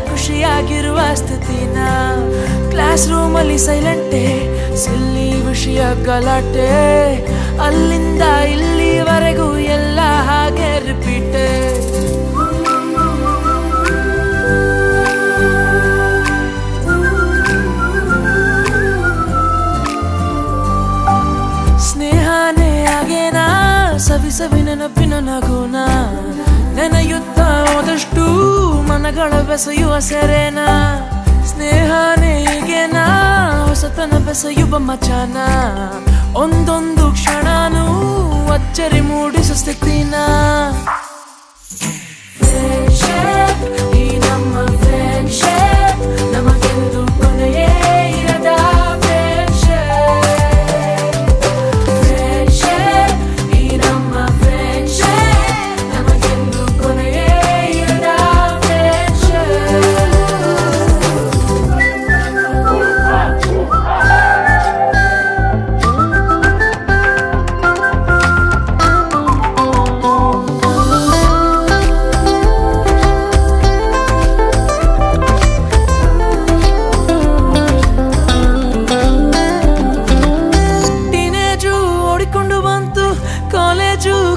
ಖುಷಿಯಾಗಿರುವ ಸ್ಥಿತಿನ. ಕ್ಲಾಸ್ ರೂಮಲ್ಲಿ ಸೈಲೆಂಟೆ, ಸಿಲ್ಲಿ ವಿಷಯ ಗಲಾಟೆ, ಅಲ್ಲಿಂದ ಇಲ್ಲಿವರೆಗೂ ಎಲ್ಲ ಹಾಗೆ ರಿಪೀಟೆ. ಸ್ನೇಹನೇ ಆಗೇನಾ ಸವಿ ಸವಿ ನೆನಪಿನ ನಗುನ, ನೆನೆಯುತ್ತಾ ಹೋದಷ್ಟು ಮನಗಳ ಬೆಸೆಯುವ ಸೆರೆನ. ಸ್ನೇಹನೇ ಹೀಗೇನಾ ಹೊಸತನ ಬೆಸೆಯುವ ಮಚಾನ, ಒಂದೊಂದು ಕ್ಷಣನೂ ಅಚ್ಚರಿ ಮೂಡಿಸೋ ಸ್ಥಿತಿನ. ಈ ನಮ್ಮ ಫ್ರೆಂಡ್ಶಿಪ್ ನಮಗೆಂದು ಕೊನೆಯೇ ಇರದ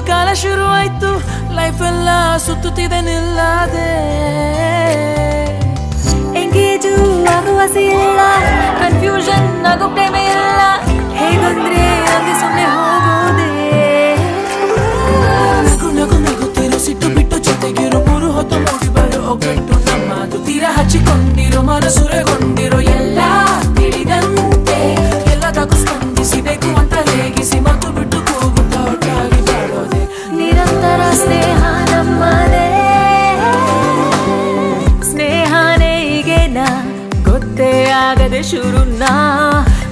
ಕಾಲ ಶುರುವಾಯ್ತು, ಲೈಫ್ ಎಲ್ಲ ಸುತ್ತುತ್ತಿದೆ ನಿಲ್ಲದೆ. ಎಂಗೇಜು ಆಗುವಾಸೆ ಇಲ್ಲ, ಕನ್ಫ್ಯೂಷನ್ ಆಗೋ ಪ್ರೇಮ ಇಲ್ಲ, ಹೇಗಂದ್ರೆ ಹಂಗೆ ಸುಮ್ಮನೆ ಹೋಗೋದೆ. ನಗು ನಗು ನಗುತ್ತಿರೋ ಸಿಟ್ಟು ಬಿಟ್ಟು ಜೊತೆಗಿರೋ ಮೂರು ಹೊತ್ತು ಮೂಡಿ ಬರೋ ಒಗ್ಗಟ್ಟು ನಮ್ಮದು. ತೀರ ಹಚ್ಚಿಕೊಂಡಿರೋ ಮನಸುರೆಗೊಂಡಿರೋ ಎಲ್ಲ ತಿಳಿದಂತೆ, ಎಲ್ಲದಕ್ಕೂ ಸ್ಪಂದಿಸಿಬೇಕು ಅಂತ ರೇಗಿಸಿ ಮತ್ತು ಬಿಟ್ಟು ಕೂಗುತ್ತಾ ಒಟ್ಟಾಗಿ ಬಾಳೋದೆ. ನಿರಂತರ ಸ್ನೇಹ ನಮ್ಮದೇ, ಸ್ನೇಹನೇ ಈಗೇನಾ ಗೊತ್ತೇ ಆಗದೆ ಶುರುನಾ.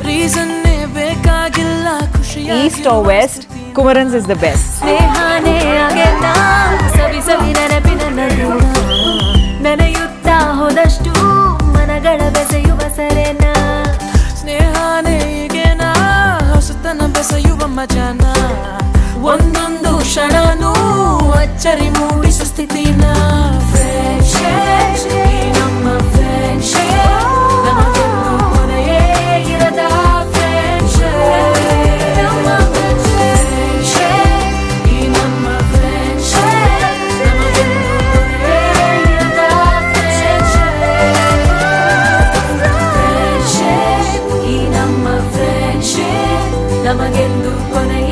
ರೀಸನ್ನೇ ಬೇಕಾಗಿಲ್ಲ, ಖುಷಿಯಾಗಿ East or West, Kumarans is the best. ಸ್ನೇಹನೇ ಆಗೇನಾ ಸವಿ ಸವಿ ನೆನಪಿನ ನಗುನ, ನೆನೆಯುತ್ತಾ ಹೋದಷ್ಟು ಮನಗಳ ಬೆಸೆಯುವ ಸೆರೆನ. ಸ್ನೇಹನೇ ಹೀಗೇನಾ ಹೊಸತನ ಬೆಸೆಯುವ ಮಜಾನ, ಒಂದೊಂದು ಕ್ಷಣನೂ ಅಚ್ಚರಿ ಮೂಡಿಸೋ ಸ್ಥಿತಿನ. ಫ್ರೆಂಡ್ಶಿಪ್ ಈ ನಮ್ಮ ಫ್ರೆಂಡ್ಶಿಪ್ ನಮಗೆಂದು ಕೊನೆಯೇ ಇರದ ಫ್ರೆಂಡ್ಶಿಪ್. ನಮ್ಮ ಫ್ರೆಂಡ್ಶಿಪ್ ಈ ನಮ್ಮ ಫ್ರೆಂಡ್ಶಿಪ್ ನಮಗೆಂದು ಕೊನೆಯೇ ಇರದ ಫ್ರೆಂಡ್ಶಿಪ್. ಫ್ರೆಂಡ್ಶಿಪ್ ಈ ನಮ್ಮ ಫ್ರೆಂಡ್ಶಿಪ್ ನಮಗೆಂದು ಕೊನೆಯೇ